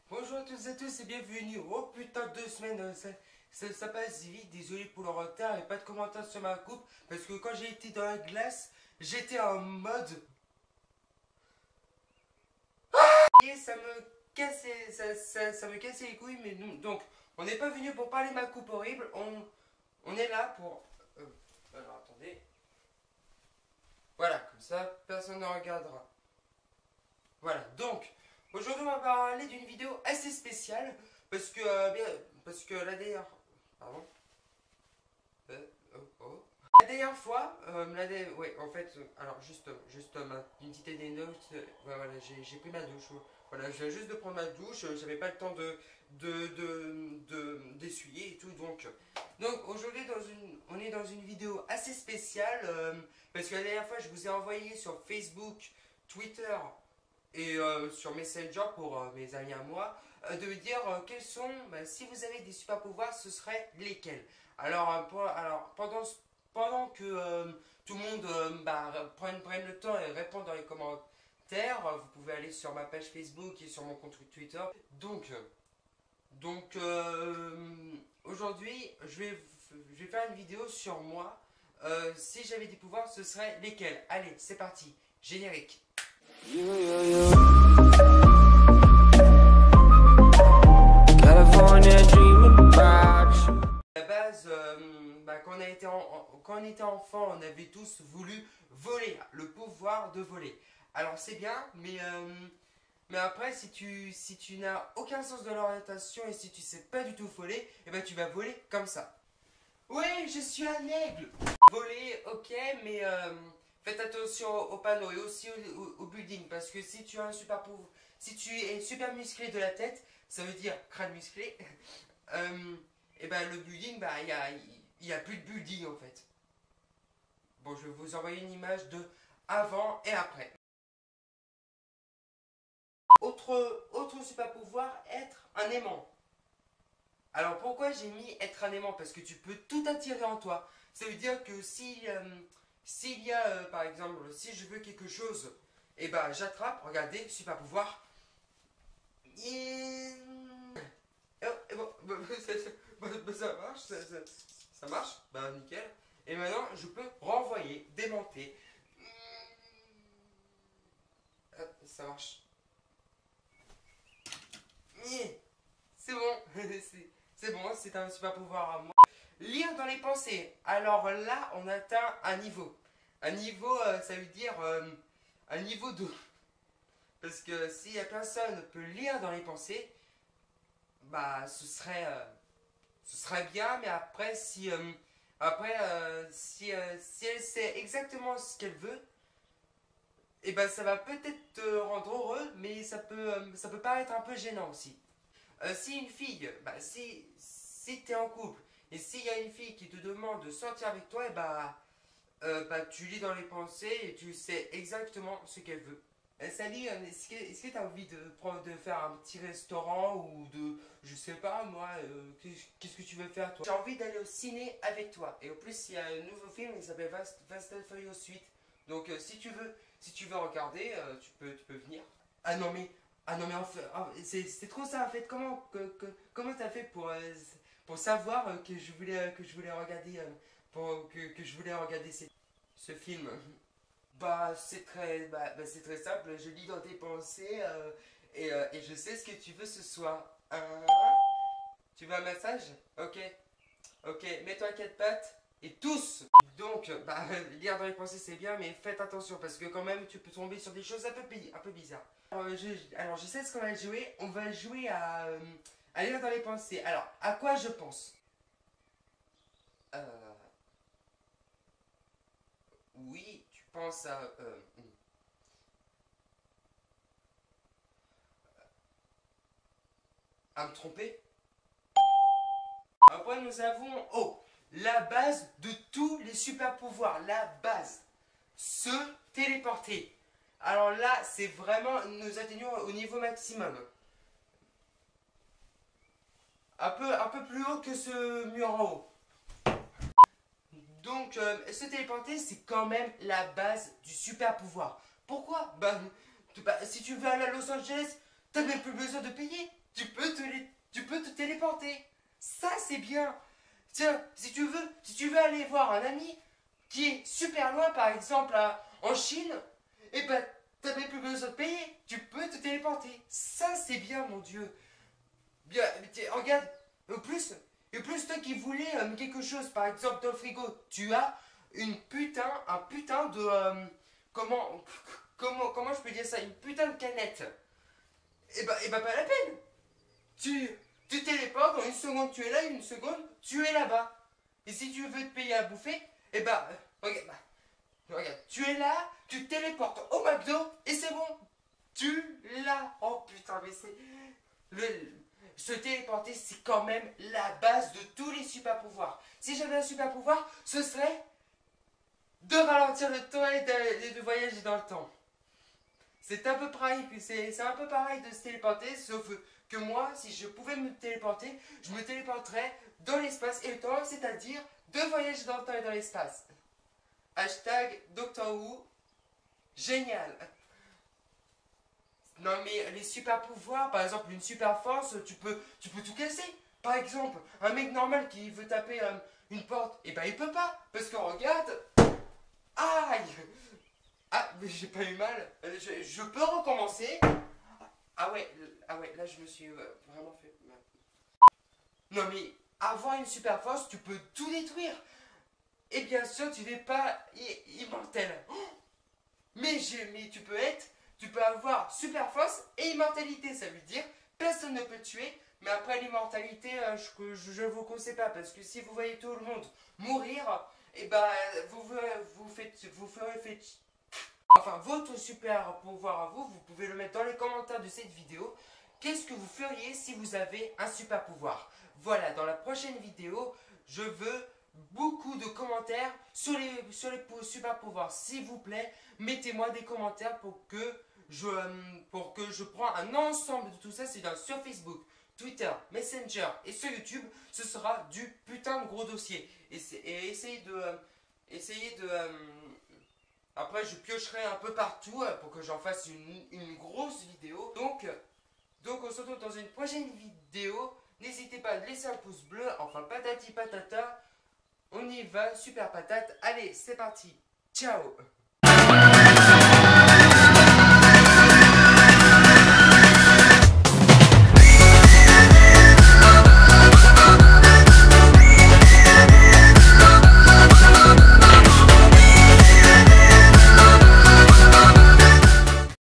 Bonjour à tous et à tous et bienvenue. Oh putain, 2 semaines, ça passe vite. Désolé pour le retard et pas de commentaires sur ma coupe. Parce que quand j'ai été dans la glace, j'étais en mode. Et ça me cassait, ça me cassait les couilles. Mais donc, on n'est pas venu pour parler de ma coupe horrible. On est là pour. Alors attendez. Voilà, comme ça, personne ne regardera. Voilà, donc, aujourd'hui on va parler d'une vidéo assez spéciale. Parce que la dernière. Pardon. Oh. La dernière fois, ouais, en fait, alors juste une petite anecdote, ouais, voilà, j'ai pris ma douche. Voilà, je viens juste de prendre ma douche, j'avais pas le temps d'essuyer et tout, donc aujourd'hui on est dans une vidéo assez spéciale, parce que la dernière fois je vous ai envoyé sur Facebook, Twitter et sur Messenger pour mes amis à moi, de me dire quels sont, si vous avez des super pouvoirs, ce seraient lesquels. Alors, pendant que tout le monde prenne le temps et répond dans les commentaires, vous pouvez aller sur ma page Facebook et sur mon compte Twitter. Aujourd'hui, je vais faire une vidéo sur moi. Si j'avais des pouvoirs, ce serait lesquels? Allez, c'est parti. Générique. À la base, quand on était enfant, on avait tous voulu voler, le pouvoir de voler. Alors c'est bien, mais après, si tu n'as aucun sens de l'orientation et si tu sais pas du tout voler, et ben tu vas voler comme ça. Oui, je suis un aigle. Voler, ok, mais faites attention aux panneaux et aussi au building, parce que si tu as un super pouvoir, si tu es super musclé de la tête, ça veut dire crâne musclé. Et ben le building, il y a plus de building en fait. Bon, je vais vous envoyer une image de avant et après. Autre super pouvoir, être un aimant. Alors pourquoi j'ai mis être un aimant? Parce que tu peux tout attirer en toi. Ça veut dire que s'il y a, par exemple, si je veux quelque chose, et ben j'attrape, regardez, super pouvoir. Et... ça marche, ça marche, bah nickel. Et maintenant je peux renvoyer, démonter. Ça marche. C'est bon, c'est bon, c'est un super pouvoir à moi. Lire dans les pensées. Alors là, on atteint un niveau. Un niveau, ça veut dire un niveau de. Parce que si la personne peut lire dans les pensées, bah ce serait bien, mais après, si elle sait exactement ce qu'elle veut, et ben ça va peut-être te rendre heureux, mais ça peut paraître un peu gênant aussi. Si une fille, si tu es en couple, et s'il y a une fille qui te demande de sortir avec toi, tu lis dans les pensées et tu sais exactement ce qu'elle veut. Salut, est-ce que tu as envie de faire un petit restaurant ou de, je sais pas moi, qu'est-ce que tu veux faire toi? J'ai envie d'aller au ciné avec toi. Et en plus, il y a un nouveau film qui s'appelle Fast and Furious 8. Donc si tu veux regarder, tu peux venir. Ah non mais, en fait, c'est trop ça en fait. Comment t'as fait pour savoir que je voulais regarder, que je voulais regarder ce film? C'est très simple. Je lis dans tes pensées et je sais ce que tu veux ce soir. Tu veux un massage? Ok. Ok, mets-toi à quatre pattes et tous. Donc, lire dans les pensées c'est bien, mais faites attention parce que quand même tu peux tomber sur des choses un peu bizarres. Alors, je sais ce qu'on va jouer. On va jouer à lire dans les pensées. Alors, à quoi je pense? Euh, oui, tu penses à me tromper? Après, nous avons, la base de tous les super pouvoirs. La base. Se téléporter. Alors là, c'est vraiment, nous atteignons au niveau maximum. Un peu plus haut que ce mur en haut. Donc, se téléporter, c'est quand même la base du super pouvoir. Pourquoi? Si tu veux aller à Los Angeles, t'as même plus besoin de payer. tu peux te téléporter. Ça, c'est bien. Tiens, si tu veux aller voir un ami qui est super loin, par exemple en Chine, et ben, t'avais plus besoin de payer. Tu peux te téléporter. Ça, c'est bien, mon Dieu. Bien, regarde, au plus toi qui voulais quelque chose, par exemple dans le frigo, tu as un putain de, comment, comment je peux dire ça, une putain de canette. Et bah pas la peine. Tu, tu téléportes, en une seconde tu es là, une seconde tu es là-bas. Et si tu veux te payer à bouffer, et bah, regarde, tu es là, tu téléportes au McDo et c'est bon. Tu l'as. Oh putain, mais c'est. Le, Se téléporter, c'est quand même la base de tous les super pouvoirs. Si j'avais un super pouvoir, ce serait de ralentir le temps et de voyager dans le temps. C'est un peu pareil, c'est un peu pareil de se téléporter, sauf que moi, si je pouvais me téléporter, je me téléporterais dans l'espace et le temps, c'est-à-dire de voyager dans le temps et dans l'espace. Hashtag Doctor Who, génial. Non mais les super pouvoirs, par exemple une super force, tu peux tout casser. Par exemple, un mec normal qui veut taper une porte, et ben il peut pas, parce que regarde, aïe. Ah, mais j'ai pas eu mal. Je peux recommencer. Ah ouais, là je me suis vraiment fait mal. Non mais avoir une super force, tu peux tout détruire. Et bien sûr, tu n'es pas immortel. Oh, mais tu peux avoir super force et immortalité. Ça veut dire personne ne peut te tuer. Mais après l'immortalité, je vous conseille pas parce que si vous voyez tout le monde mourir, et ben vous ferez fait. Enfin, votre super pouvoir à vous, vous pouvez le mettre dans les commentaires de cette vidéo. Qu'est-ce que vous feriez si vous avez un super pouvoir? Voilà, dans la prochaine vidéo, je veux beaucoup de commentaires sur les super pouvoirs. S'il vous plaît, mettez-moi des commentaires pour que je prends un ensemble de tout ça. C'est sur Facebook, Twitter, Messenger et sur YouTube. Ce sera du putain de gros dossier. Et essayez de après, je piocherai un peu partout pour que j'en fasse une grosse vidéo. Donc, on se retrouve dans une prochaine vidéo. N'hésitez pas à laisser un pouce bleu. Enfin, patati patata. On y va, super patate. Allez, c'est parti. Ciao.